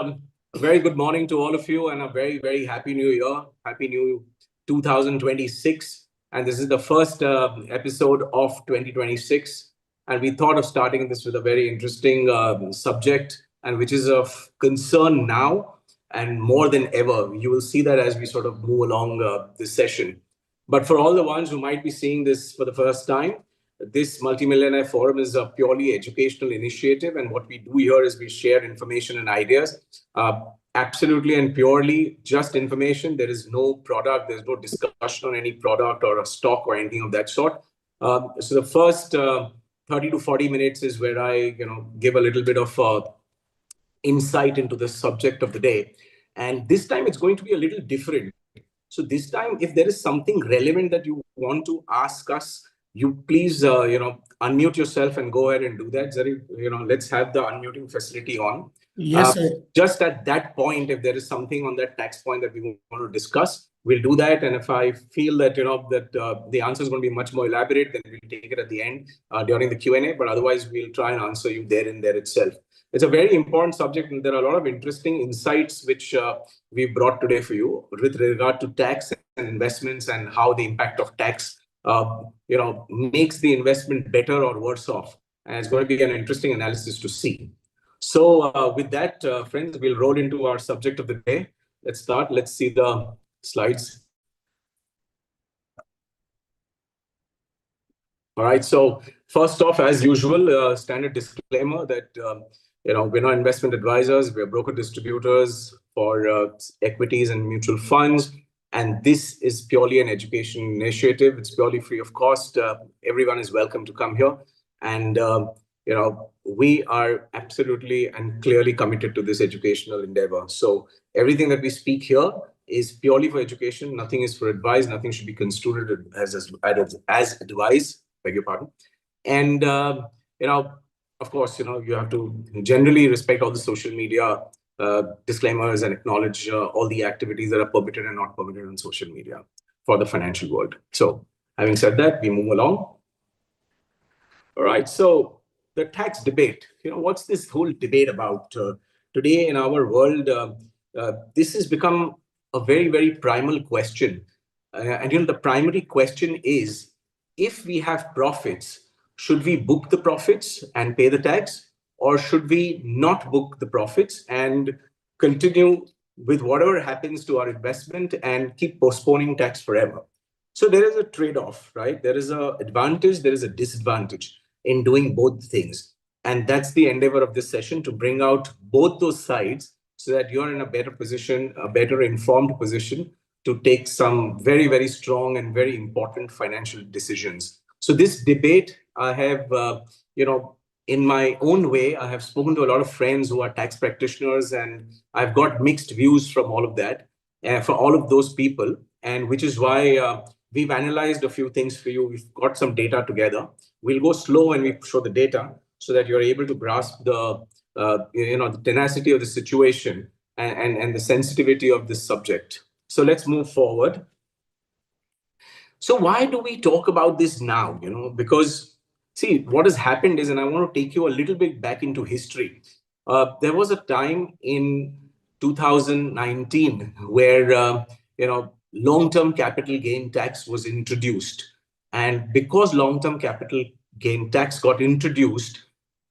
A very good morning to all of you and a very, very happy new year. Happy new 2026. And this is the first episode of 2026. And we thought of starting this with a very interesting subject, and which is of concern now and more than ever. You will see that as we sort of move along this session. But for all the ones who might be seeing this for the first time, this Multimillionaire Forum is a purely educational initiative. And what we do here is we share information and ideas, absolutely and purely just information. There is no product, there's no discussion on any product or a stock or anything of that sort. So the first 30 to 40 minutes is where I give a little bit of insight into the subject of the day. And this time it's going to be a little different. So this time, if there is something relevant that you want to ask us, you please, unmute yourself and go ahead and do that. Zari, let's have the unmuting facility on. Yes, sir. Just at that point, if there is something on that tax point that we want to discuss, we'll do that. And if I feel that, the answer is going to be much more elaborate, then we'll take it at the end during the Q&A. But otherwise, we'll try and answer you there and there itself. It's a very important subject, and there are a lot of interesting insights which we brought today for you with regard to tax and investments and how the impact of tax makes the investment better or worse off. And it's going to be an interesting analysis to see. So with that, friends, we'll roll into our subject of the day. Let's start. Let's see the slides. All right. So first off, as usual, standard disclaimer that, we're not investment advisors. We're broker distributors for equities and mutual funds. And this is purely an education initiative. It's purely free of cost. Everyone is welcome to come here. And, we are absolutely and clearly committed to this educational endeavor. So everything that we speak here is purely for education. Nothing is for advice. Nothing should be construed as advice, beg your pardon. And, of course, you have to generally respect all the social media disclaimers and acknowledge all the activities that are permitted and not permitted on social media for the financial world. So having said that, we move along. All right. So the tax debate, what's this whole debate about? Today in our world, this has become a very, very primal question. And the primary question is, if we have profits, should we book the profits and pay the tax? Or should we not book the profits and continue with whatever happens to our investment and keep postponing tax forever? So there is a trade-off, right? There is an advantage, there is a disadvantage in doing both things. And that's the endeavor of this session, to bring out both those sides so that you're in a better position, a better informed position to take some very, very strong and very important financial decisions. So this debate, I have, in my own way, I have spoken to a lot of friends who are tax practitioners, and I've got mixed views from all of that, for all of those people. And which is why we've analyzed a few things for you. We've got some data together. We'll go slow when we show the data so that you're able to grasp the tenacity of the situation and the sensitivity of this subject. So let's move forward. So why do we talk about this now? Because see, what has happened is, and I want to take you a little bit back into history. There was a time in 2019 where, long-term capital gain tax was introduced. And because long-term capital gain tax got introduced,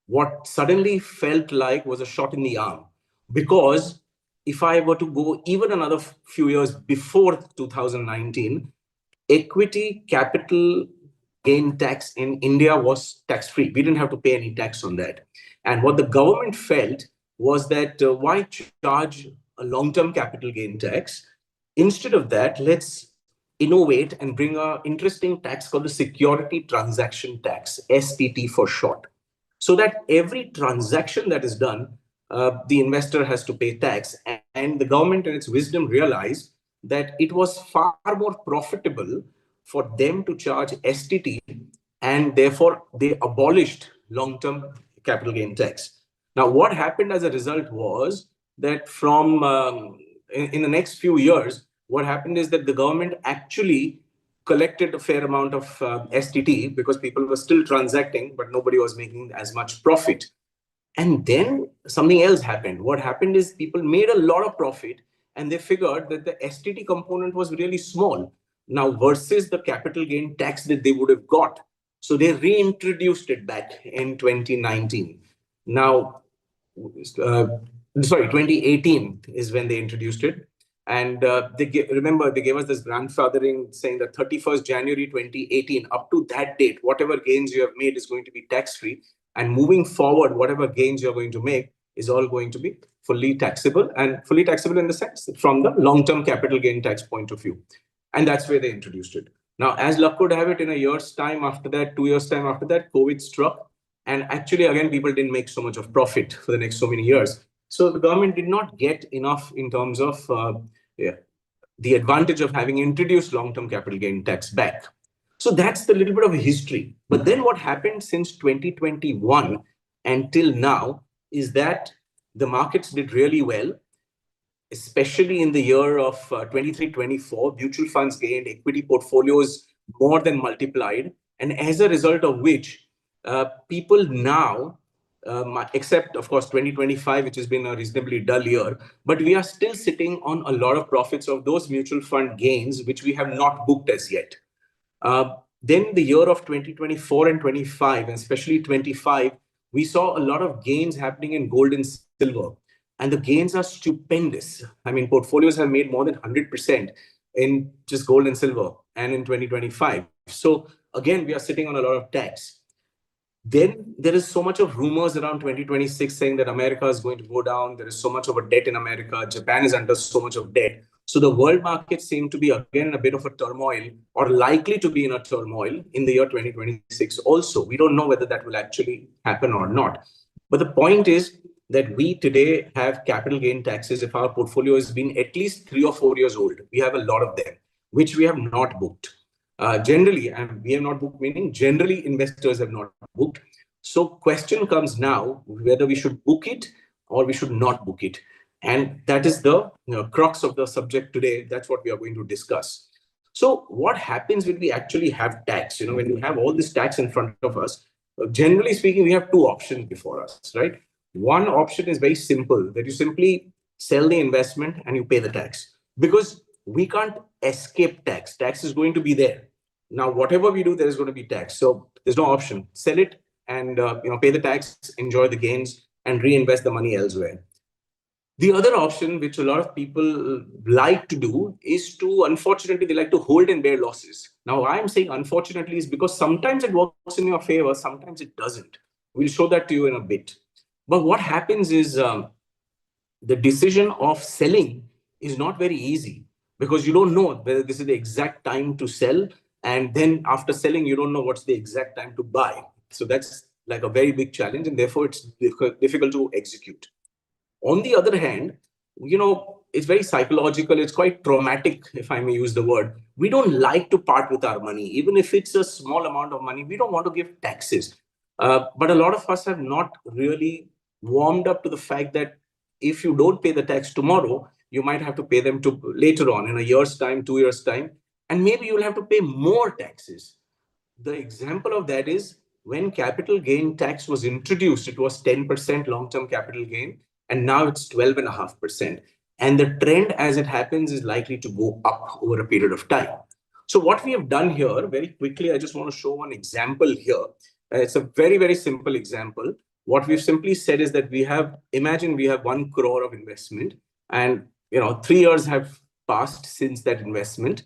what suddenly felt like was a shot in the arm. Because if I were to go even another few years before 2019, equity capital gain tax in India was tax-free. We didn't have to pay any tax on that. And what the government felt was that why charge a long-term capital gain tax? Instead of that, let's innovate and bring an interesting tax called the Security Transaction Tax, STT for short. So that every transaction that is done, the investor has to pay tax. And the government, in its wisdom, realized that it was far more profitable for them to charge STT, and therefore they abolished long-term capital gain tax. Now, what happened as a result was that from in the next few years, what happened is that the government actually collected a fair amount of STT because people were still transacting, but nobody was making as much profit. And then something else happened. What happened is people made a lot of profit and they figured that the STT component was really small now versus the capital gain tax that they would have got. So they reintroduced it back in 2019. Now, uh, sorry, 2018 is when they introduced it. And remember, they gave us this grandfathering saying that 31st January 2018, up to that date, whatever gains you have made is going to be tax free. And moving forward, whatever gains you're going to make is all going to be fully taxable, and fully taxable in the sense from the long-term capital gain tax point of view. And that's where they introduced it. Now, as luck could have it, in a year's time after that, 2 years' time after that, COVID struck. And actually, again, people didn't make so much of profit for the next so many years. So the government did not get enough in terms of yeah, the advantage of having introduced long-term capital gain tax back. So that's the little bit of a history. But then what happened since 2021 until now is that the markets did really well, especially in the year of 23-24. Mutual funds gained, equity portfolios more than multiplied. And as a result of which, people now, except of course 2025, which has been a reasonably dull year, but we are still sitting on a lot of profits of those mutual fund gains, which we have not booked as yet. Then the year of 2024 and 25, and especially 25, we saw a lot of gains happening in gold and silver. And the gains are stupendous. I mean, portfolios have made more than 100% in just gold and silver and in 2025. So again, we are sitting on a lot of tax. Then there is so much of rumors around 2026 saying that America is going to go down. There is so much of a debt in America. Japan is under so much of debt. So the world markets seem to be again in a bit of a turmoil, or likely to be in a turmoil in the year 2026 also. We don't know whether that will actually happen or not. But the point is that we today have capital gain taxes if our portfolio has been at least 3 or 4 years old. We have a lot of them, which we have not booked. Generally, and we have not booked, meaning generally investors have not booked. So question comes now whether we should book it or we should not book it. And that is the crux of the subject today. That's what we are going to discuss. So what happens when we actually have tax? When you have all this tax in front of us, generally speaking, we have two options before us, right? One option is very simple, that you simply sell the investment and you pay the tax, because we can't escape tax. Tax is going to be there. Now, whatever we do, there is going to be tax. So there's no option. Sell it and pay the tax, enjoy the gains, and reinvest the money elsewhere. The other option, which a lot of people like to do, is to, unfortunately, they like to hold and bear losses. Now, I'm saying unfortunately is because sometimes it works in your favor, sometimes it doesn't. We'll show that to you in a bit. But what happens is the decision of selling is not very easy, because you don't know whether this is the exact time to sell. And then after selling, you don't know what's the exact time to buy. So that's like a very big challenge, and therefore it's difficult to execute. On the other hand, it's very psychological. It's quite traumatic, if I may use the word. We don't like to part with our money. Even if it's a small amount of money, we don't want to give taxes. But a lot of us have not really warmed up to the fact that if you don't pay the tax tomorrow, you might have to pay them later on, in a year's time, 2 years' time, and maybe you'll have to pay more taxes. The example of that is when capital gain tax was introduced, it was 10% long-term capital gain, and now it's 12.5%. And the trend, as it happens, is likely to go up over a period of time. So what we have done here, very quickly, I just want to show one example here. It's a very, very simple example. What we've simply said is that imagine we have 1 crore of investment, and 3 years have passed since that investment.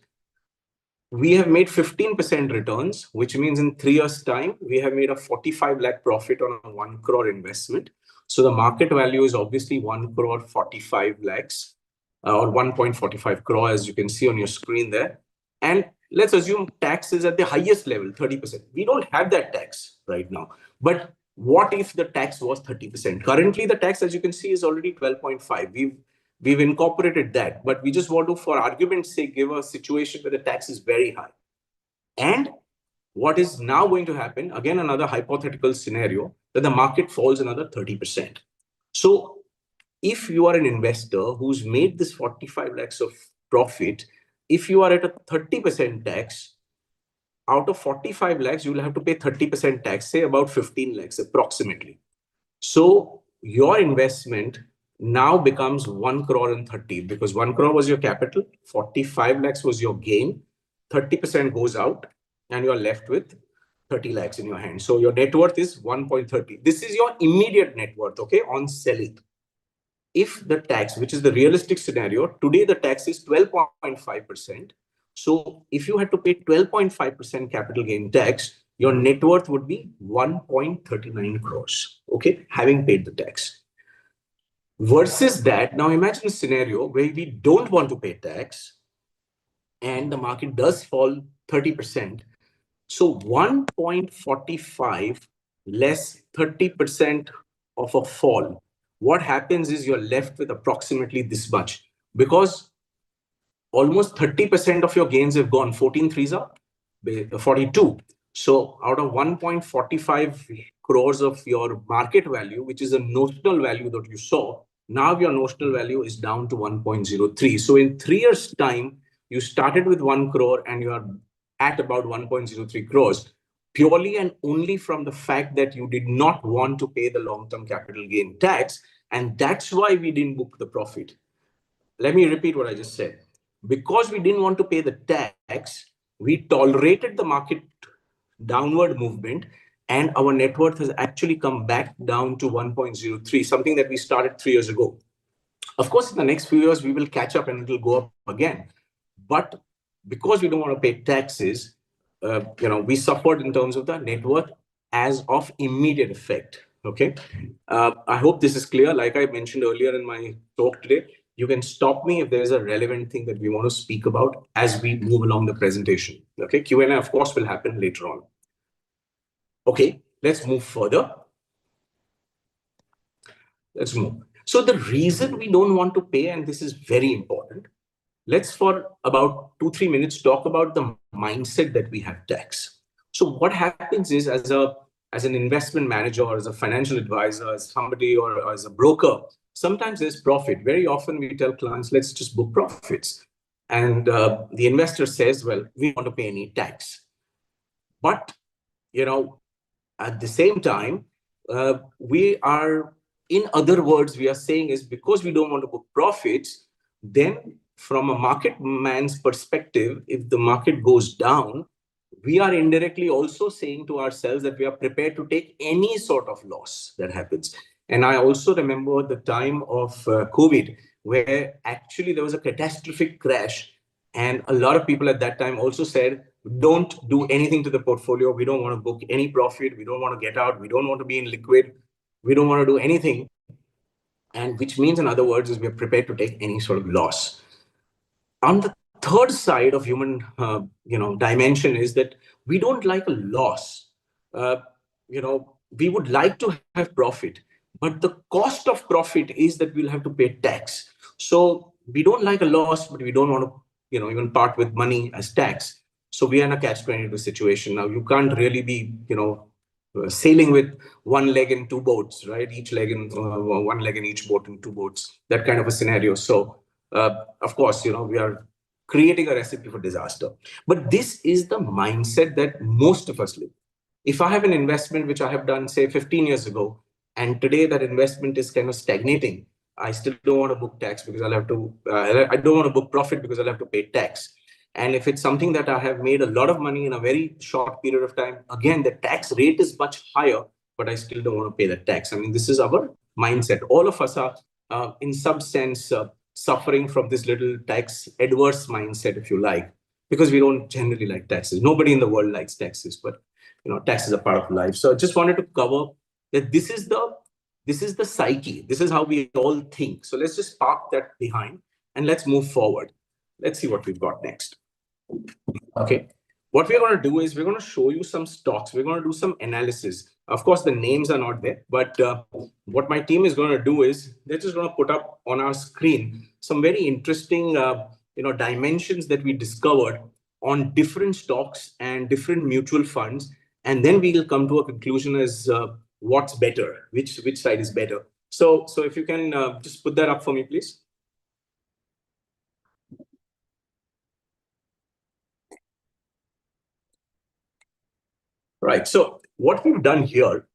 We have made 15% returns, which means in 3 years' time, we have made a 45 lakh profit on a 1 crore investment. So the market value is obviously 1 crore 45 lakhs, or 1.45 crore, as you can see on your screen there. And let's assume tax is at the highest level, 30%. We don't have that tax right now. But what if the tax was 30%? Currently, the tax, as you can see, is already 12.5. We've incorporated that, but we just want to, for argument's sake, give a situation where the tax is very high. And what is now going to happen, again, another hypothetical scenario, that the market falls another 30%. So if you are an investor who's made this 45 lakhs of profit, if you are at a 30% tax, out of 45 lakhs, you will have to pay 30% tax, say about 15 lakhs approximately. So your investment now becomes 1 crore and 30, because 1 crore was your capital, 45 lakhs was your gain, 30% goes out, and you're left with 30 lakhs in your hand. So your net worth is 1.30. This is your immediate net worth, okay, on selling. If the tax, which is the realistic scenario, today the tax is 12.5%. So if you had to pay 12.5% capital gain tax, your net worth would be 1.39 crores, okay, having paid the tax. Versus that, now imagine a scenario where we don't want to pay tax and the market does fall 30%. So 1.45 less 30% of a fall, what happens is you're left with approximately this much, because almost 30% of your gains have gone. 14 threes are 42. So out of 1.45 crores of your market value, which is a notional value that you saw, now your notional value is down to 1.03. So in 3 years' time, you started with 1 crore and you are at about 1.03 crores, purely and only from the fact that you did not want to pay the long-term capital gain tax. And that's why we didn't book the profit. Let me repeat what I just said. Because we didn't want to pay the tax, we tolerated the market downward movement, and our net worth has actually come back down to 1.03, something that we started 3 years ago. Of course, in the next few years, we will catch up and it will go up again. But because we don't want to pay taxes, we suffered in terms of the net worth as of immediate effect. Okay. I hope this is clear. Like I mentioned earlier in my talk today, you can stop me if there is a relevant thing that we want to speak about as we move along the presentation. Okay. Q&A, of course, will happen later on. Okay. Let's move further. Let's move. So the reason we don't want to pay, and this is very important, let's for about 2-3 minutes talk about the mindset that we have tax. So what happens is, as an investment manager or as a financial advisor, as somebody or as a broker, sometimes there's profit. Very often we tell clients, let's just book profits. And the investor says, well, we don't want to pay any tax. But, at the same time, we are, in other words, we are saying is because we don't want to book profits, then from a market man's perspective, if the market goes down, we are indirectly also saying to ourselves that we are prepared to take any sort of loss that happens. And I also remember the time of COVID, where actually there was a catastrophic crash. And a lot of people at that time also said, don't do anything to the portfolio. We don't want to book any profit. We don't want to get out. We don't want to be in liquid. We don't want to do anything. And which means, in other words, is we are prepared to take any sort of loss. On the third side of human dimension is that we don't like a loss. We would like to have profit, but the cost of profit is that we'll have to pay tax. So we don't like a loss, but we don't want to even part with money as tax. So we are in a catch-22 situation. Now you can't really be sailing with one leg in two boats, right? Each leg in one leg in each boat in two boats, that kind of a scenario. So of course, we are creating a recipe for disaster. But this is the mindset that most of us live. If I have an investment which I have done, say, 15 years ago, and today that investment is kind of stagnating, I still don't want to book tax because I'll have to, I don't want to book profit because I'll have to pay tax. And if it's something that I have made a lot of money in a very short period of time, again, the tax rate is much higher, but I still don't want to pay the tax. I mean, this is our mindset. All of us are, in some sense, suffering from this little tax adverse mindset, if you like, because we don't generally like taxes. Nobody in the world likes taxes, but taxes are part of life. So I just wanted to cover that this is the psyche. This is how we all think. So let's just park that behind and let's move forward. Let's see what we've got next. Okay. What we're going to do is we're going to show you some stocks. We're going to do some analysis. Of course, the names are not there, but what my team is going to do is they're just going to put up on our screen some very interesting, dimensions that we discovered on different stocks and different mutual funds. And then we will come to a conclusion as what's better, which side is better. So if you can just put that up for me, please. Right. So what we've done here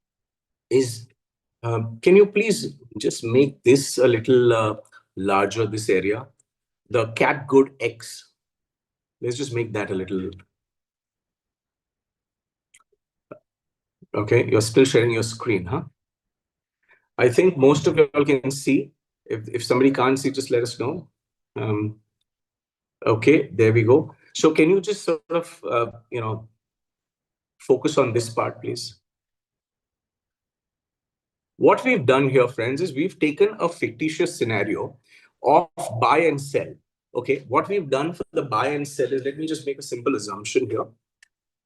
is Can you please just make this a little larger, this area? The cat good X. Let's just make that a little. Okay, you're still sharing your screen, huh? I think most of you all can see. If somebody can't see, just let us know. Okay, there we go. So can you just sort of, focus on this part, please? What we've done here, friends, is we've taken a fictitious scenario of buy and sell. Okay, what we've done for the buy and sell is, let me just make a simple assumption here,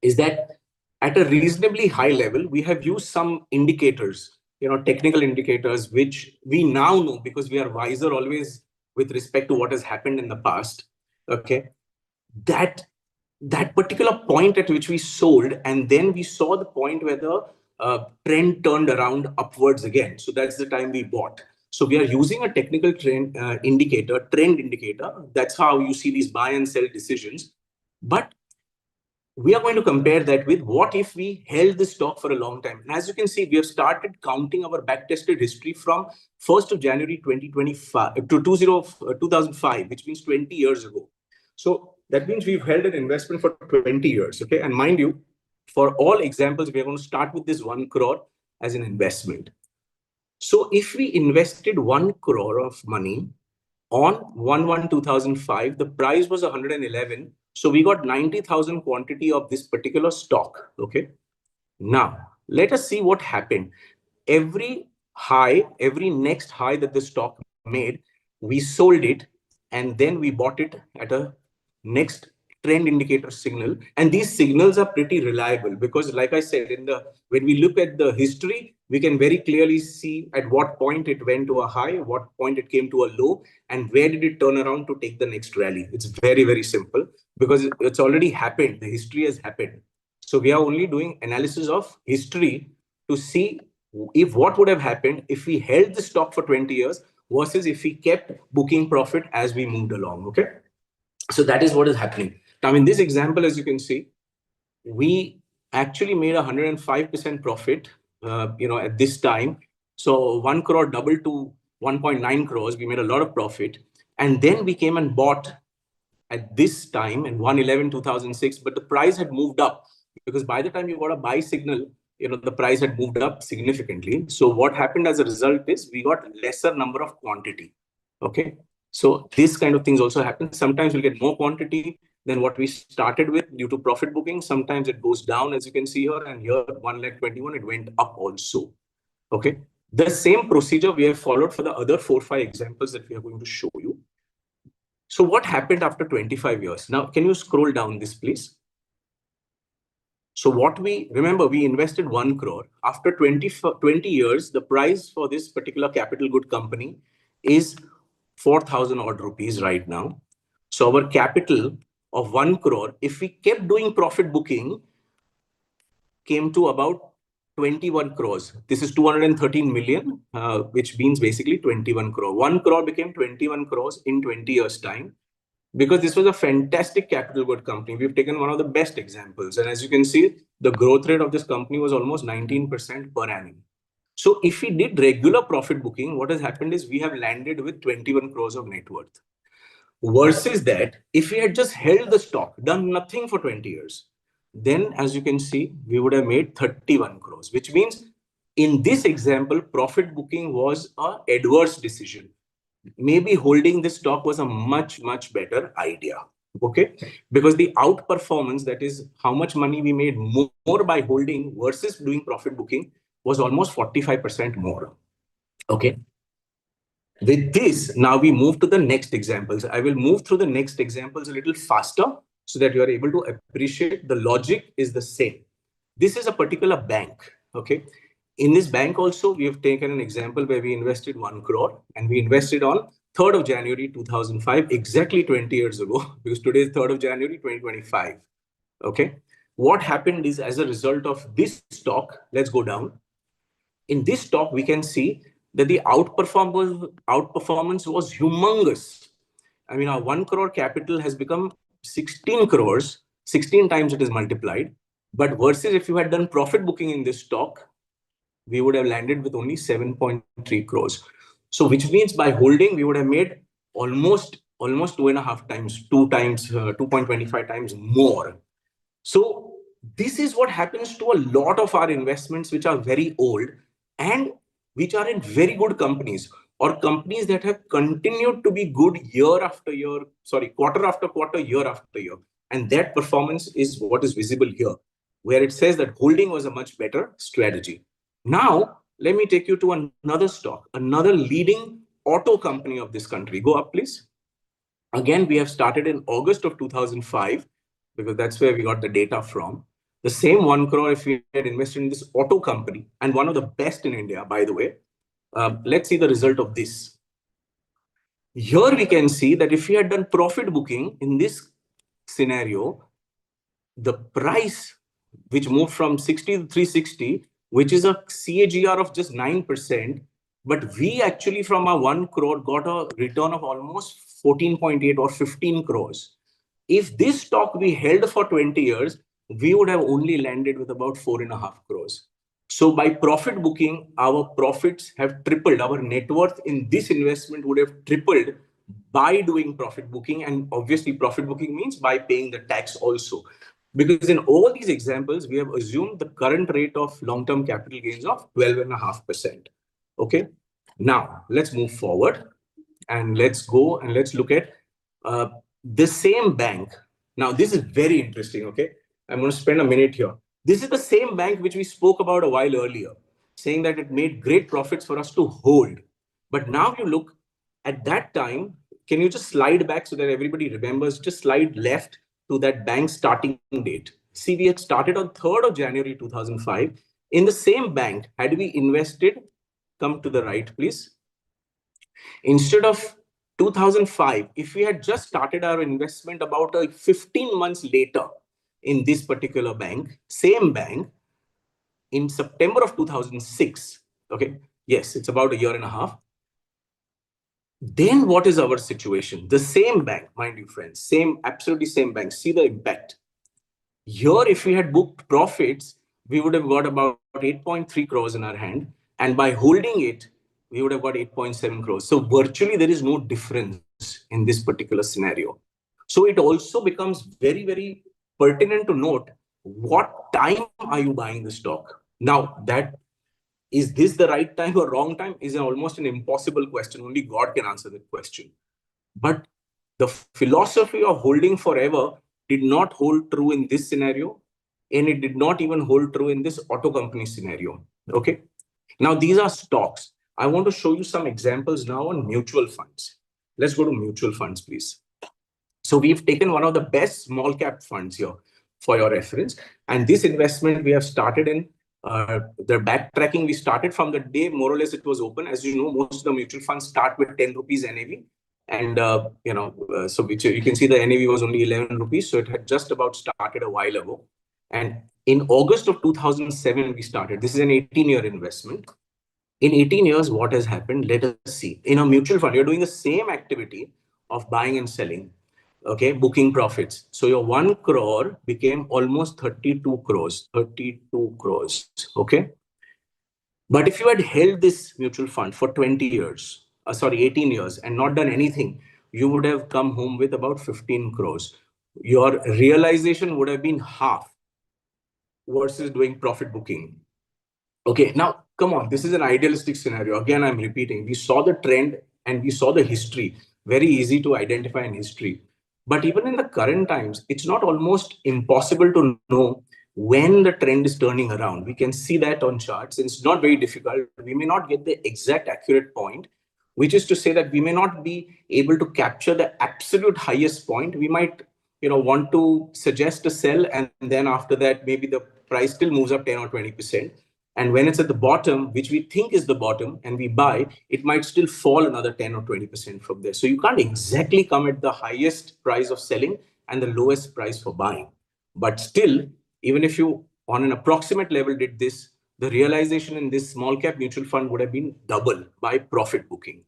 is that at a reasonably high level, we have used some indicators, technical indicators, which we now know because we are wiser always with respect to what has happened in the past. Okay, that that particular point at which we sold, and then we saw the point where the trend turned around upwards again. So that's the time we bought. So we are using a technical trend indicator. That's how you see these buy and sell decisions. But we are going to compare that with what if we held this stock for a long time. And as you can see, we have started counting our back-tested history from 1st of January 2025 to 2005, which means 20 years ago. So that means we've held an investment for 20 years. Okay. And mind you, for all examples, we are going to start with this 1 crore as an investment. So if we invested 1 crore of money on 1/1/2005, the price was 111. So we got 90,000 quantity of this particular stock. Okay. Now, let us see what happened. Every high, every next high that the stock made, we sold it, and then we bought it at a next trend indicator signal. And these signals are pretty reliable because, like I said, when we look at the history, we can very clearly see at what point it went to a high, what point it came to a low, and where did it turn around to take the next rally. It's very, very simple because it's already happened. The history has happened. So we are only doing analysis of history to see if what would have happened if we held the stock for 20 years versus if we kept booking profit as we moved along. Okay. So that is what is happening. Now, in this example, as you can see, we actually made 105% profit, at this time. So 1 crore doubled to 1.9 crores. We made a lot of profit. And then we came and bought at this time in 1/11/2006, but the price had moved up because by the time you got a buy signal, the price had moved up significantly. So what happened as a result is we got lesser number of quantity. Okay. So this kind of things also happen. Sometimes we'll get more quantity than what we started with due to profit booking. Sometimes it goes down, as you can see here, and here 1,21, it went up also. Okay. The same procedure we have followed for the other 4-5 examples that we are going to show you. So what happened after 25 years? Now, can you scroll down this, please? So what we remember, we invested 1 crore. After 20 years, the price for this particular capital good company is 4,000 odd rupees right now. So our capital of 1 crore, if we kept doing profit booking, came to about 21 crores. This is 213 million, which means basically 21 crore. 1 crore became 21 crores in 20 years' time, because this was a fantastic capital good company. We've taken one of the best examples. And as you can see, the growth rate of this company was almost 19% per annum. So if we did regular profit booking, what has happened is we have landed with 21 crores of net worth. Versus that, if we had just held the stock, done nothing for 20 years, then as you can see, we would have made 31 crores, which means in this example, profit booking was an adverse decision. Maybe holding this stock was a much, much better idea. Okay. Because the outperformance, that is how much money we made more by holding versus doing profit booking, was almost 45% more. Okay. With this, now we move to the next examples. I will move through the next examples a little faster so that you are able to appreciate the logic is the same. This is a particular bank. Okay. In this bank also, we have taken an example where we invested 1 crore and we invested on 3rd of January 2005, exactly 20 years ago, because today is 3rd of January 2025. Okay. What happened is, as a result of this stock, let's go down. In this stock, we can see that the outperformance was humongous. I mean, our 1 crore capital has become 16 crores, 16 times it is multiplied. But versus if you had done profit booking in this stock, we would have landed with only 7.3 crores. So which means by holding, we would have made almost 2.5 times, 2.25 times more. So this is what happens to a lot of our investments, which are very old and which are in very good companies, or companies that have continued to be good quarter after quarter, year after year. And that performance is what is visible here, where it says that holding was a much better strategy. Now, let me take you to another stock, another leading auto company of this country. Go up, please. Again, we have started in August of 2005, because that's where we got the data from. The same 1 crore, if we had invested in this auto company, and one of the best in India, by the way, let's see the result of this. Here we can see that if we had done profit booking in this scenario, the price which moved from 60 to 360, which is a CAGR of just 9%, but we actually from our 1 crore got a return of almost 14.8 or 15 crores. If this stock we held for 20 years, we would have only landed with about 4.5 crores. So by profit booking, our profits have tripled. Our net worth in this investment would have tripled by doing profit booking. And obviously profit booking means by paying the tax also. Because in all these examples, we have assumed the current rate of long-term capital gains of 12.5%. Okay. Now let's move forward and let's go and let's look at the same bank. Now this is very interesting. Okay. I'm going to spend a minute here. This is the same bank which we spoke about a while earlier, saying that it made great profits for us to hold. But now you look at that time, can you just slide back so that everybody remembers? Just slide left to that bank starting date. See, we had started on 3rd of January 2005. In the same bank, had we invested, come to the right, please. Instead of 2005, if we had just started our investment about 15 months later in this particular bank, same bank, in September of 2006, okay, yes, it's about a year and a half. Then what is our situation? The same bank, mind you, friends, absolutely same bank. See the impact. Here, if we had booked profits, we would have got about 8.3 crores in our hand. And by holding it, we would have got 8.7 crores. So virtually there is no difference in this particular scenario. So it also becomes very, very pertinent to note, what time are you buying the stock? Now, is this the right time or wrong time is almost an impossible question. Only God can answer that question. But the philosophy of holding forever did not hold true in this scenario, and it did not even hold true in this auto company scenario. Okay. Now, these are stocks. I want to show you some examples now on mutual funds. Let's go to mutual funds, please. So we've taken one of the best small cap funds here for your reference. And this investment we have started in the backtracking. We started from the day more or less it was open. As you know, most of the mutual funds start with 10 rupees NAV. And, so you can see the NAV was only 11 rupees. So it had just about started a while ago. And in August of 2007, we started. This is an 18-year investment. In 18 years, what has happened? Let us see. In a mutual fund, you're doing the same activity of buying and selling, okay, booking profits. So your 1 crore became almost 32 crores, okay? But if you had held this mutual fund for 18 years and not done anything, you would have come home with about 15 crores. Your realization would have been half versus doing profit booking. Okay, now come on, this is an idealistic scenario. Again, I'm repeating, we saw the trend and we saw the history. Very easy to identify in history. But even in the current times, it's not almost impossible to know when the trend is turning around. We can see that on charts. It's not very difficult. We may not get the exact accurate point, which is to say that we may not be able to capture the absolute highest point. We might want to suggest a sell, and then after that, maybe the price still moves up 10 or 20%. And when it's at the bottom, which we think is the bottom, and we buy, it might still fall another 10 or 20% from there. So you can't exactly come at the highest price of selling and the lowest price for buying. But still, even if you on an approximate level did this, the realization in this small cap mutual fund would have been double by profit booking.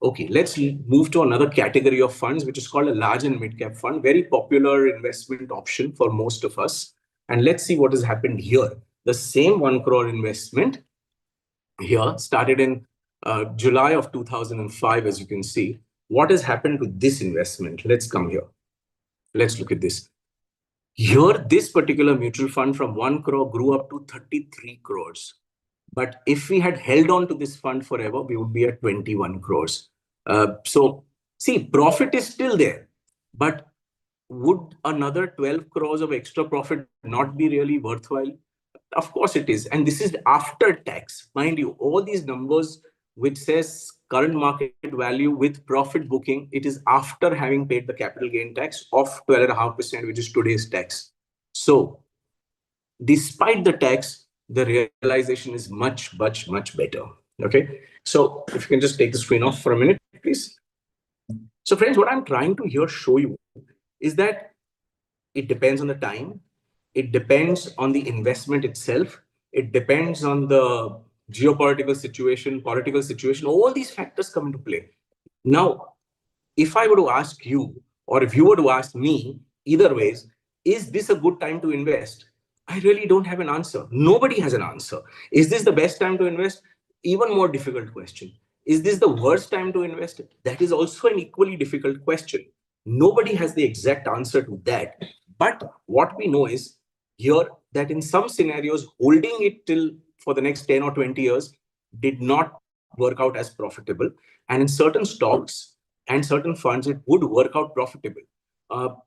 Okay, let's move to another category of funds, which is called a large and mid cap fund. Very popular investment option for most of us. And let's see what has happened here. The same 1 crore investment, here, started in July of 2005, as you can see. What has happened to this investment? Let's come here. Let's look at this. Here, this particular mutual fund from 1 crore grew up to 33 crores. But if we had held on to this fund forever, we would be at 21 crores. So, see, profit is still there. But would another 12 crores of extra profit not be really worthwhile? Of course it is. And this is after tax. Mind you, all these numbers which says current market value with profit booking, it is after having paid the capital gain tax of 12.5%, which is today's tax. So despite the tax, the realization is much, much, much better. Okay. So if you can just take the screen off for a minute, please. So friends, what I'm trying to here show you is that it depends on the time. It depends on the investment itself. It depends on the geopolitical situation, political situation. All these factors come into play. Now, if I were to ask you, or if you were to ask me, either ways, is this a good time to invest? I really don't have an answer. Nobody has an answer. Is this the best time to invest? Even more difficult question. Is this the worst time to invest? That is also an equally difficult question. Nobody has the exact answer to that. But what we know is here that in some scenarios, holding it till for the next 10 or 20 years did not work out as profitable. And in certain stocks and certain funds, it would work out profitable.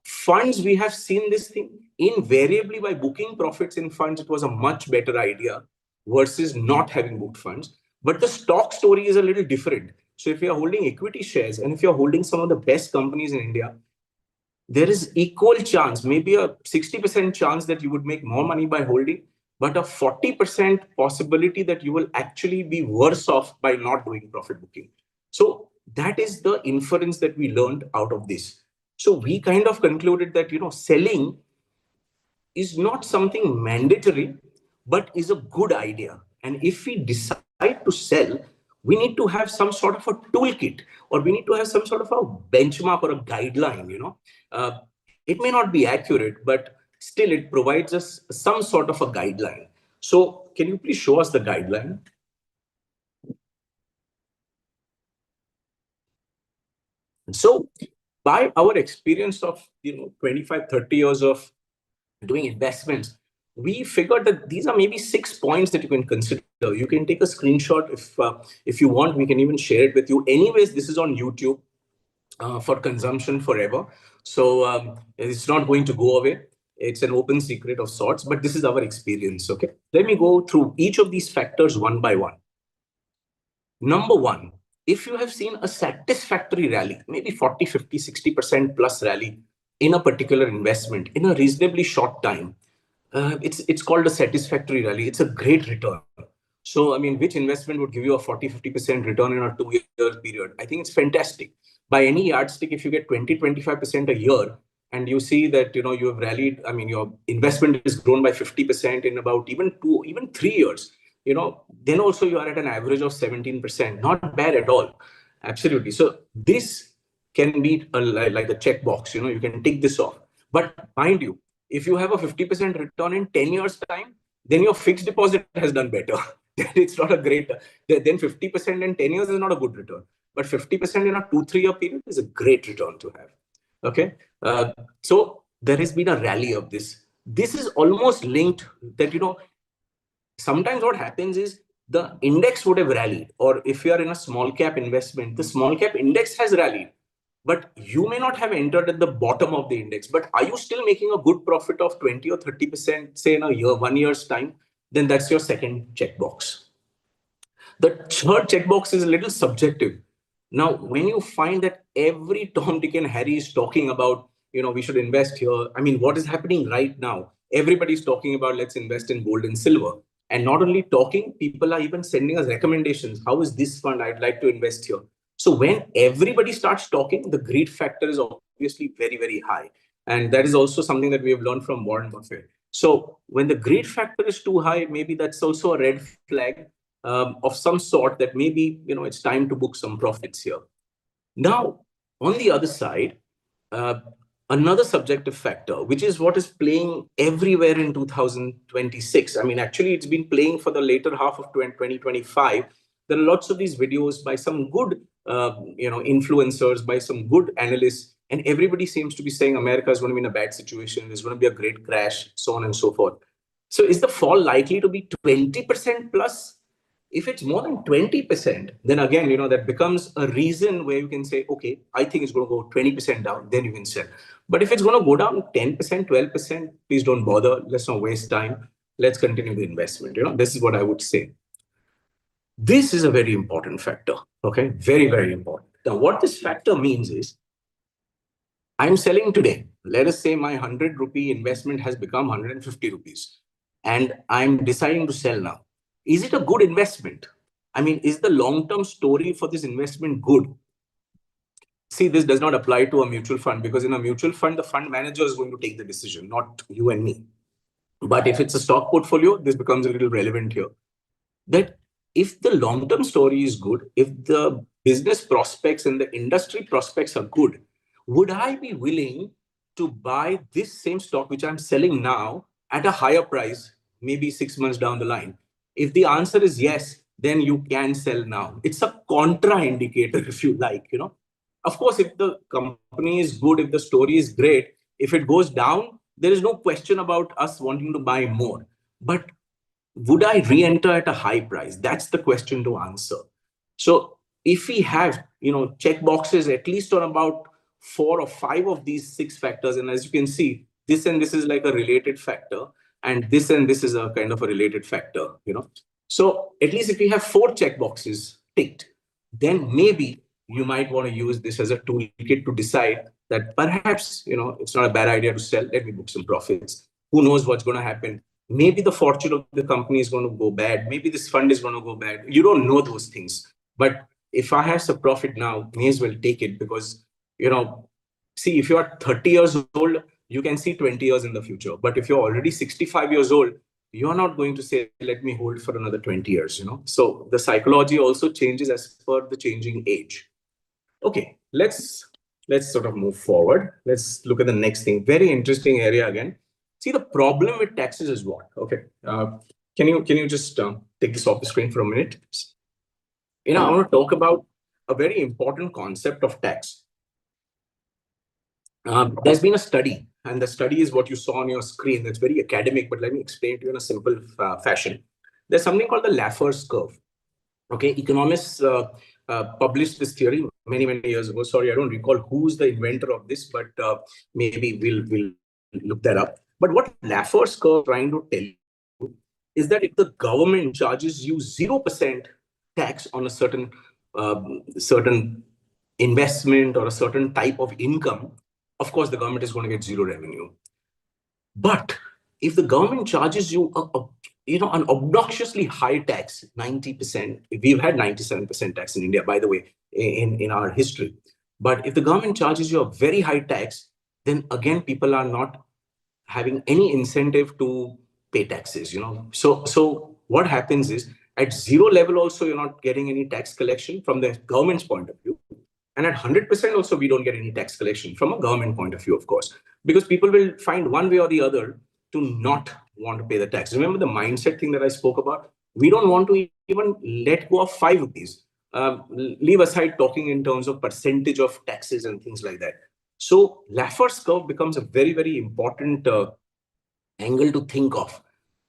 Funds, we have seen this thing invariably by booking profits in funds. It was a much better idea versus not having booked funds. But the stock story is a little different. So if you're holding equity shares and if you're holding some of the best companies in India, there is equal chance, maybe a 60% chance that you would make more money by holding, but a 40% possibility that you will actually be worse off by not doing profit booking. So that is the inference that we learned out of this. So we kind of concluded that, selling is not something mandatory, but is a good idea. And if we decide to sell, we need to have some sort of a toolkit, or we need to have some sort of a benchmark or a guideline. It may not be accurate, but still it provides us some sort of a guideline. So can you please show us the guideline? So by our experience of 25, 30 years of doing investments, we figured that these are maybe 6 points that you can consider. You can take a screenshot if you want. We can even share it with you. Anyways, this is on YouTube for consumption forever. So it's not going to go away. It's an open secret of sorts, but this is our experience. Okay, let me go through each of these factors one by one. Number one, if you have seen a satisfactory rally, maybe 40, 50, 60% plus rally in a particular investment in a reasonably short time, it's called a satisfactory rally. It's a great return. So, I mean, which investment would give you a 40, 50% return in a 2-year period? I think it's fantastic. By any yardstick, if you get 20, 25% a year, and you see that, you have rallied, I mean, your investment is grown by 50% in about even 3 years, then also you are at an average of 17%. Not bad at all. Absolutely. So this can be like a checkbox, you can tick this off. But mind you, if you have a 50% return in 10 years time, then your fixed deposit has done better. It's not a great, then 50% in 10 years is not a good return, but 50% in a 2-3 year period is a great return to have. Okay. So there has been a rally of this. This is almost linked that, sometimes what happens is the index would have rallied, or if you are in a small cap investment, the small cap index has rallied, but you may not have entered at the bottom of the index. But are you still making a good profit of 20 or 30%, say in a year, 1 year's time? Then that's your second checkbox. The third checkbox is a little subjective. Now, when you find that every Tom, Dick, and Harry is talking about, we should invest here. I mean, what is happening right now? Everybody's talking about let's invest in gold and silver. And not only talking, people are even sending us recommendations. How is this fund? I'd like to invest here. So when everybody starts talking, the greed factor is obviously very, very high. And that is also something that we have learned from Warren Buffett. So when the greed factor is too high, maybe that's also a red flag of some sort that maybe, it's time to book some profits here. Now, on the other side, another subjective factor, which is what is playing everywhere in 2026. I mean, actually, it's been playing for the later half of 2025. There are lots of these videos by some good, influencers, by some good analysts, and everybody seems to be saying America is going to be in a bad situation. There's going to be a great crash, so on and so forth. So, is the fall likely to be 20% plus? If it's more than 20%, then again, that becomes a reason where you can say, okay, I think it's going to go 20% down, then you can sell. But if it's going to go down 10%, 12%, please don't bother. Let's not waste time. Let's continue the investment. This is what I would say. This is a very important factor. Okay, very, very important. Now, what this factor means is I'm selling today. Let us say my 100 rupee investment has become 150 rupees, and I'm deciding to sell now. Is it a good investment? I mean, is the long-term story for this investment good? See, this does not apply to a mutual fund, because in a mutual fund, the fund manager is going to take the decision, not you and me. But if it's a stock portfolio, this becomes a little relevant here. That if the long-term story is good, if the business prospects and the industry prospects are good, would I be willing to buy this same stock, which I'm selling now, at a higher price, maybe 6 months down the line? If the answer is yes, then you can sell now. It's a contra indicator, if you like. Of course, if the company is good, if the story is great, if it goes down, there is no question about us wanting to buy more. But would I re-enter at a high price? That's the question to answer. So if we have, check boxes at least on about 4 or 5 of these 6 factors, and as you can see, this and this is like a related factor, and this is a kind of a related factor, So at least if we have 4 check boxes ticked, then maybe you might want to use this as a toolkit to decide that perhaps, it's not a bad idea to sell. Let me book some profits. Who knows what's going to happen? Maybe the fortune of the company is going to go bad. Maybe this fund is going to go bad. You don't know those things. But if I have some profit now, may as well take it, because, see, if you are 30 years old, you can see 20 years in the future. But if you're already 65 years old, you're not going to say, let me hold for another 20 years, So the psychology also changes as per the changing age. Okay, let's sort of move forward. Let's look at the next thing. Very interesting area again. See, the problem with taxes is what? Okay, can you just take this off the screen for a minute? I want to talk about a very important concept of tax. There's been a study, and the study is what you saw on your screen. That's very academic, but let me explain it to you in a simple fashion. There's something called the Laffer's curve. Okay, economists published this theory many years ago. Sorry, I don't recall who's the inventor of this, but maybe we'll look that up. But what Laffer's curve is trying to tell you is that if the government charges you 0% tax on a certain investment or a certain type of income, of course the government is going to get zero revenue. But if the government charges you an obnoxiously high tax, 90%, we've had 97% tax in India, by the way, in our history. But if the government charges you a very high tax, then again, people are not having any incentive to pay taxes, So what happens is, at zero level also, you're not getting any tax collection from the government's point of view. And at 100% also, we don't get any tax collection from a government point of view, of course, because people will find one way or the other to not want to pay the tax. Remember the mindset thing that I spoke about? We don't want to even let go of 5 rupees. Leave aside talking in terms of percentage of taxes and things like that. So Laffer's curve becomes a very, very important angle to think of.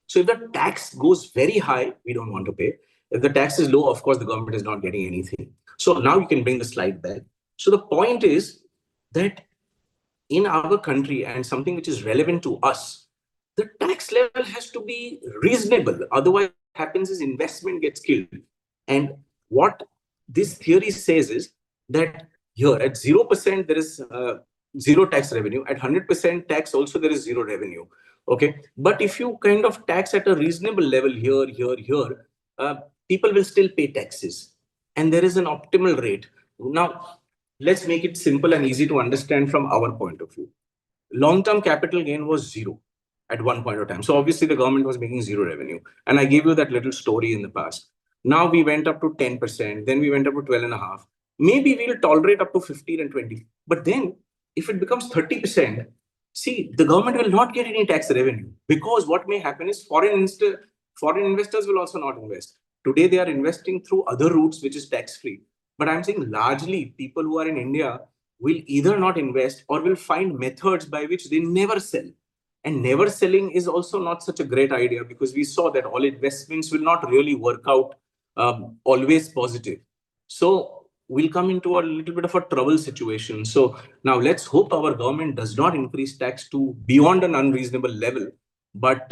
So if the tax goes very high, we don't want to pay. If the tax is low, of course, the government is not getting anything. So now you can bring the slide back. So the point is that in our country, and something which is relevant to us, the tax level has to be reasonable. Otherwise, what happens is investment gets killed. And what this theory says is that here at 0%, there is zero tax revenue. At 100% tax also, there is zero revenue. Okay. But if you kind of tax at a reasonable level here, people will still pay taxes. And there is an optimal rate. Now, let's make it simple and easy to understand from our point of view. Long-term capital gain was zero at one point of time. So obviously the government was making zero revenue. And I gave you that little story in the past. Now we went up to 10%, then we went up to 12.5. Maybe we'll tolerate up to 15 and 20. But then if it becomes 30%, see, the government will not get any tax revenue, because what may happen is foreign investors will also not invest. Today, they are investing through other routes, which is tax-free. But I'm saying largely people who are in India will either not invest or will find methods by which they never sell. And never selling is also not such a great idea, because we saw that all investments will not really work out always positive. So we'll come into a little bit of a trouble situation. So now let's hope our government does not increase tax to beyond an unreasonable level. But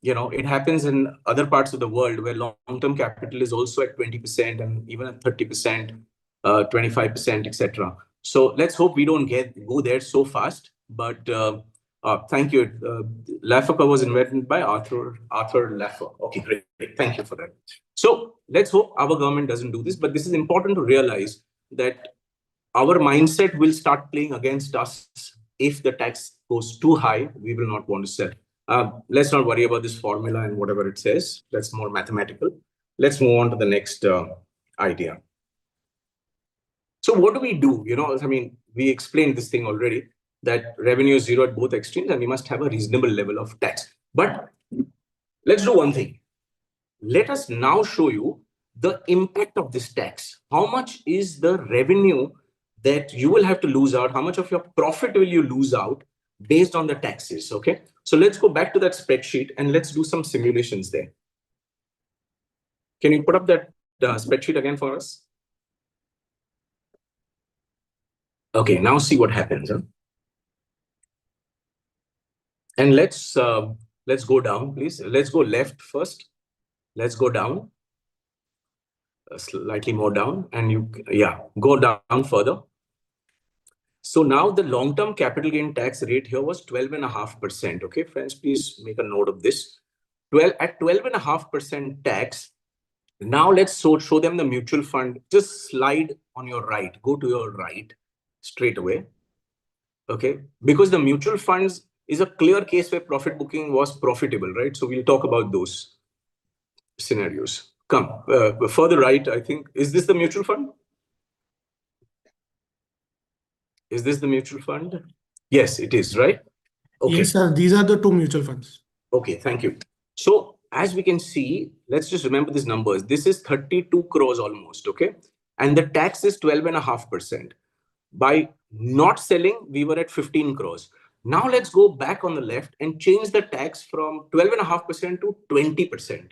it happens in other parts of the world where long-term capital is also at 20% and even at 30%, 25%, etc. So let's hope we don't go there so fast. But thank you. Laffer was invented by Arthur Laffer. Okay, great. Thank you for that. So let's hope our government doesn't do this. But this is important to realize that our mindset will start playing against us. If the tax goes too high, we will not want to sell. Let's not worry about this formula and whatever it says. That's more mathematical. Let's move on to the next idea. So what do we do? We explained this thing already, that revenue is zero at both extremes and we must have a reasonable level of tax. But let's do one thing. Let us now show you the impact of this tax. How much is the revenue that you will have to lose out? How much of your profit will you lose out based on the taxes? Okay. So let's go back to that spreadsheet and let's do some simulations there. Can you put up that spreadsheet again for us? Okay, now see what happens. Huh? And let's go down, please. Let's go left first. Let's go down. Slightly more down, and go down further. So now the long-term capital gain tax rate here was 12.5%. Okay, friends, please make a note of this. At 12.5% tax. Now let's show them the mutual fund. Just slide on your right. Go to your right straight away. Okay, because the mutual funds is a clear case where profit booking was profitable, right? So we'll talk about those scenarios. Come further right, I think. Is this the mutual fund? Is this the mutual fund? Yes, it is, right? Okay. Yes, sir. These are the two mutual funds. Okay, thank you. So as we can see, let's just remember these numbers. This is 32 crores almost, okay? And the tax is 12.5%. By not selling, we were at 15 crores. Now let's go back on the left and change the tax from 12.5% to 20%.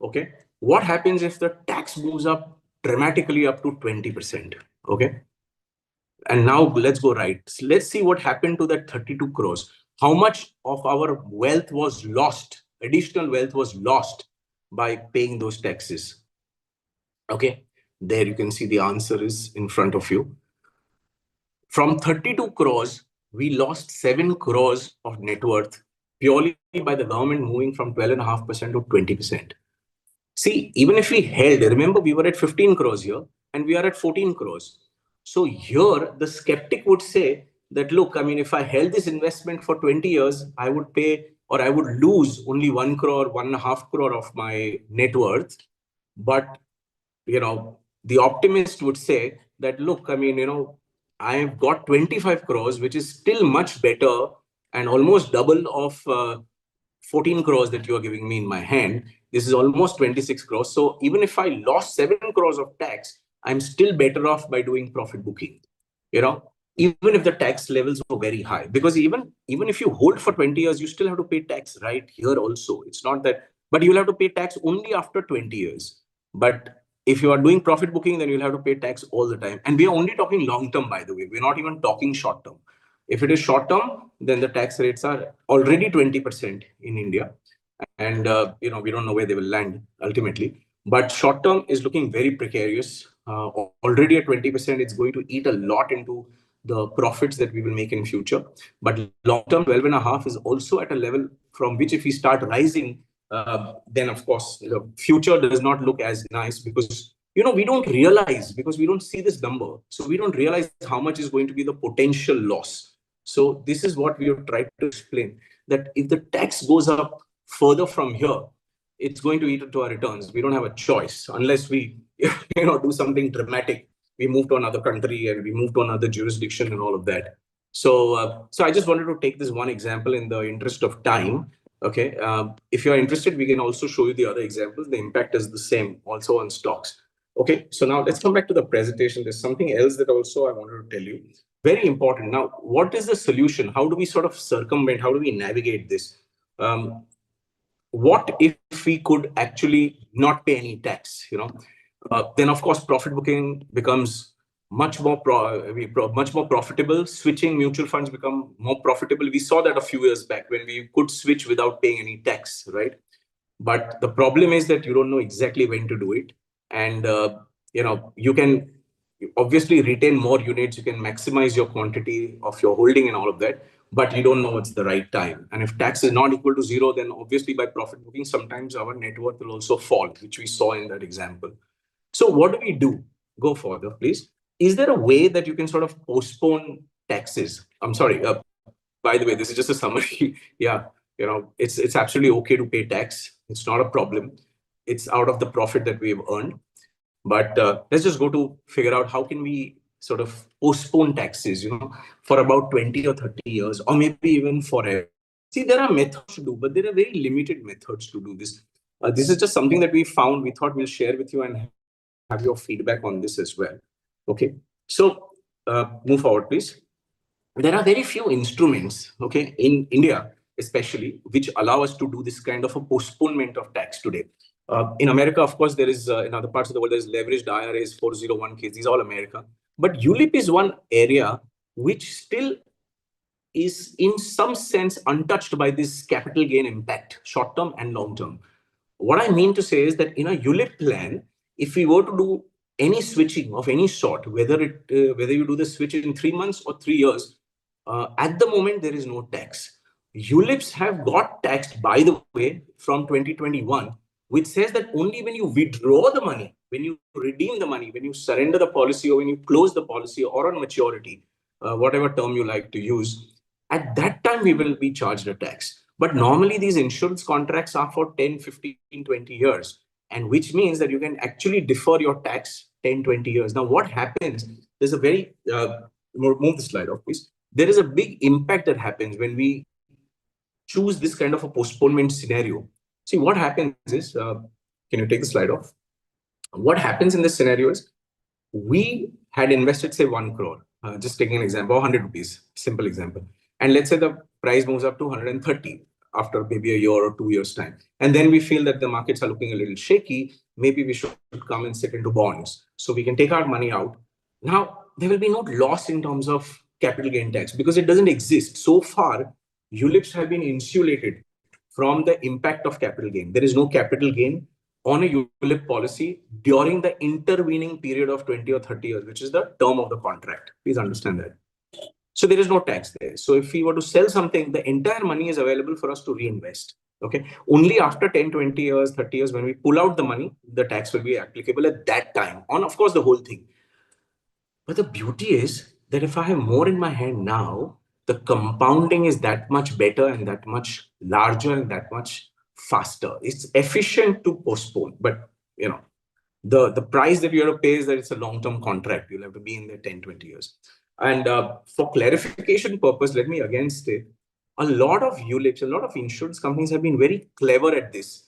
Okay. What happens if the tax moves up dramatically up to 20%? Okay. And now let's go right. So let's see what happened to that 32 crores. How much of our wealth was lost? Additional wealth was lost by paying those taxes. Okay. There you can see the answer is in front of you. From 32 crores, we lost 7 crores of net worth purely by the government moving from 12.5% to 20%. See, even if we held, remember we were at 15 crores here and we are at 14 crores. So here the skeptic would say that, look, if I held this investment for 20 years, I would pay or I would lose only 1 crore, 1.5 crore of my net worth. But, the optimist would say that, look, I've got 25 crores, which is still much better and almost double of 14 crores that you are giving me in my hand. This is almost 26 crores. So even if I lost 7 crores of tax, I'm still better off by doing profit booking, even if the tax levels were very high. Because even if you hold for 20 years, you still have to pay tax right here also. It's not that, but you'll have to pay tax only after 20 years. But if you are doing profit booking, then you'll have to pay tax all the time. And we are only talking long term, by the way. We're not even talking short term. If it is short term, then the tax rates are already 20% in India. And, we don't know where they will land ultimately. But short term is looking very precarious. Already at 20%, it's going to eat a lot into the profits that we will make in future. But long term, 12.5 is also at a level from which if we start rising, then of course the future does not look as nice, because we don't realize, because we don't see this number, so we don't realize how much is going to be the potential loss. So this is what we have tried to explain, that if the tax goes up further from here, it's going to eat into our returns. We don't have a choice unless we do something dramatic. We move to another country and we move to another jurisdiction and all of that. So I just wanted to take this one example in the interest of time. Okay. If you're interested, we can also show you the other examples. The impact is the same also on stocks. Okay. So now let's come back to the presentation. There's something else that also I wanted to tell you. Very important. Now, what is the solution? How do we sort of circumvent? How do we navigate this? What if we could actually not pay any tax? Then of course profit booking becomes much more profitable. Switching mutual funds become more profitable. We saw that a few years back when we could switch without paying any tax, right? But the problem is that you don't know exactly when to do it, and you can obviously retain more units, you can maximize your quantity of your holding and all of that, but you don't know what's the right time. And if tax is not equal to zero, then obviously by profit booking sometimes our net worth will also fall, which we saw in that example. So what do we do? Go further, please. Is there a way that you can sort of postpone taxes? I'm sorry. By the way, this is just a summary. Yeah, it's absolutely okay to pay tax. It's not a problem. It's out of the profit that we've earned. But let's just go to figure out how can we sort of postpone taxes, for about 20 or 30 years, or maybe even forever. See, there are methods to do, but there are very limited methods to do this. This is just something that we found. We thought we'll share with you and have your feedback on this as well. Okay, so move forward, please. There are very few instruments, okay, in India especially, which allow us to do this kind of a postponement of tax today. In America, of course, there is, in other parts of the world, there's leveraged IRAs, 401ks, these are all America. But ULIP is one area which still is in some sense untouched by this capital gain impact, short term and long term. What I mean to say is that in a ULIP plan, if we were to do any switching of any sort, whether you do the switch in 3 months or 3 years, at the moment there is no tax. ULIPs have got taxed, by the way, from 2021, which says that only when you withdraw the money, when you redeem the money, when you surrender the policy, or when you close the policy, or on maturity, whatever term you like to use, at that time we will be charged a tax. But normally these insurance contracts are for 10, 15, 20 years, and which means that you can actually defer your tax 10, 20 years. Now, what happens, there's a very, move the slide off, please. There is a big impact that happens when we choose this kind of a postponement scenario. See, what happens is, can you take the slide off? What happens in this scenario is, we had invested, say, 1 crore, just taking an example, 100 rupees, simple example. And let's say the price moves up to 130 after maybe a year or 2 years time. And then we feel that the markets are looking a little shaky. Maybe we should come and sit into bonds. So we can take our money out. Now, there will be no loss in terms of capital gain tax because it doesn't exist. So far, ULIPs have been insulated from the impact of capital gain. There is no capital gain on a ULIP policy during the intervening period of 20 or 30 years, which is the term of the contract. Please understand that. So there is no tax there. So if we were to sell something, the entire money is available for us to reinvest. Okay. Only after 10, 20 years, 30 years, when we pull out the money, the tax will be applicable at that time on, of course, the whole thing. But the beauty is that if I have more in my hand now, the compounding is that much better and that much larger and that much faster. It's efficient to postpone, but the price that you have to pay is that it's a long-term contract. You'll have to be in there 10, 20 years. And for clarification purpose, let me again state, a lot of ULIPs, a lot of insurance companies have been very clever at this.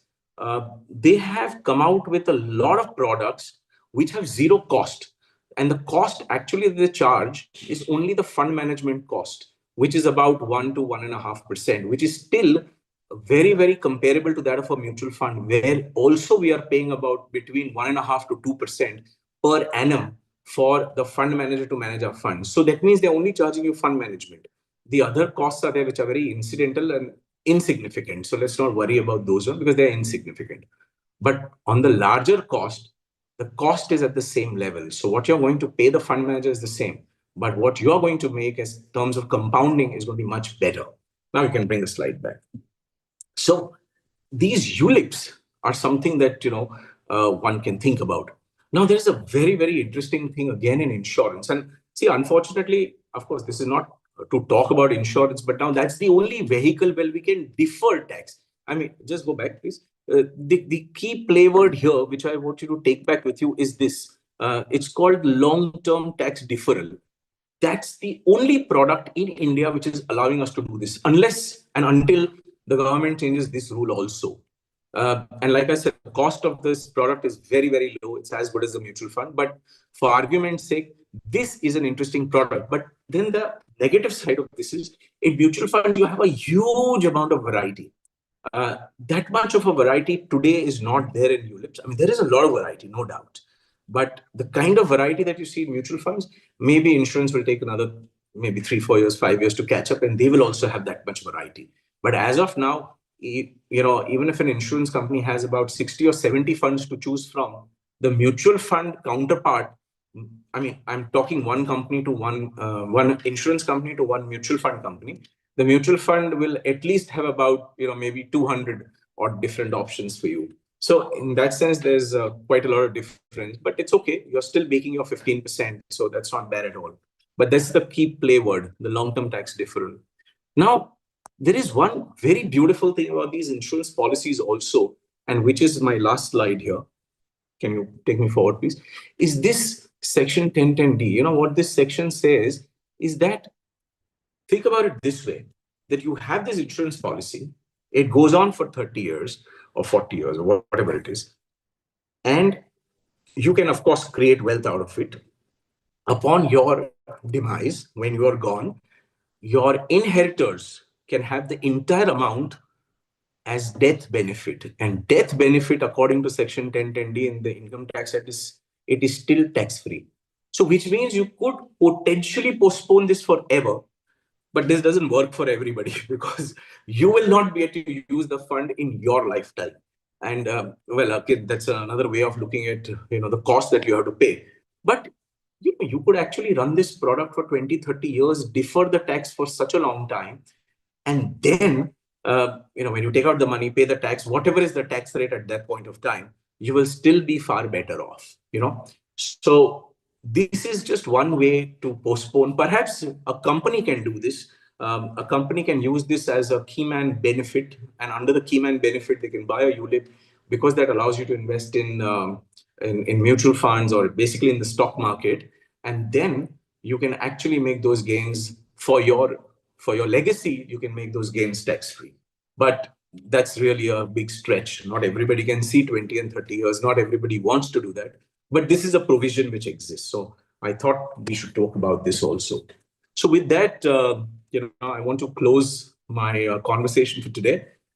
They have come out with a lot of products which have zero cost. And the cost actually they charge is only the fund management cost, which is about 1 to 1.5%, which is still very, very comparable to that of a mutual fund, where also we are paying about between 1.5 to 2% per annum for the fund manager to manage our funds. So that means they're only charging you fund management. The other costs are there, which are very incidental and insignificant. So let's not worry about those ones because they're insignificant. But on the larger cost, the cost is at the same level. So what you're going to pay the fund manager is the same, but what you're going to make as terms of compounding is going to be much better. Now you can bring the slide back. So these ULIPs are something that one can think about. Now there is a very, very interesting thing again in insurance. And see, unfortunately, of course, this is not to talk about insurance, but now that's the only vehicle where we can defer tax. I mean, just go back, please. The key play word here, which I want you to take back with you, is this. It's called long-term tax deferral. that's the only product in India which is allowing us to do this, unless and until the government changes this rule also. And like I said, the cost of this product is very, very low. It's as good as the mutual fund. But for argument's sake, this is an interesting product. But then the negative side of this is, in mutual fund, you have a huge amount of variety. That much of a variety today is not there in ULIPs. I mean, there is a lot of variety, no doubt. But the kind of variety that you see in mutual funds, maybe insurance will take another maybe 3, 4 years, 5 years to catch up, and they will also have that much variety. But as of now, even if an insurance company has about 60 or 70 funds to choose from, the mutual fund counterpart, I mean, I'm talking one company to one insurance company to one mutual fund company. The mutual fund will at least have about, maybe 200 or different options for you. So in that sense, there's quite a lot of difference, but it's okay. You're still making your 15%, so that's not bad at all. But that's the key play word, the long-term tax deferral. Now, there is one very beautiful thing about these insurance policies also, and which is my last slide here. Can you take me forward, please? Is this section 1010D? What this section says is that, think about it this way, that you have this insurance policy, it goes on for 30 years or 40 years or whatever it is. And you can, of course, create wealth out of it. Upon your demise, when you are gone, your inheritors can have the entire amount as death benefit. And death benefit, according to section 1010D in the Income Tax Act, it is still tax-free. So which means you could potentially postpone this forever. But this doesn't work for everybody because you will not be able to use the fund in your lifetime. And well, okay, that's another way of looking at the cost that you have to pay. But you could actually run this product for 20, 30 years, defer the tax for such a long time, and then when you take out the money, pay the tax, whatever is the tax rate at that point of time, you will still be far better off. So this is just one way to postpone. Perhaps a company can do this. A company can use this as a key man benefit, and under the key man benefit, they can buy a ULIP, because that allows you to invest in mutual funds or basically in the stock market, and then you can actually make those gains for your legacy. You can make those gains tax free. But that's really a big stretch. Not everybody can see 20 and 30 years. Not everybody wants to do that. But this is a provision which exists. So I thought we should talk about this also. So with that, I want to close my conversation for today.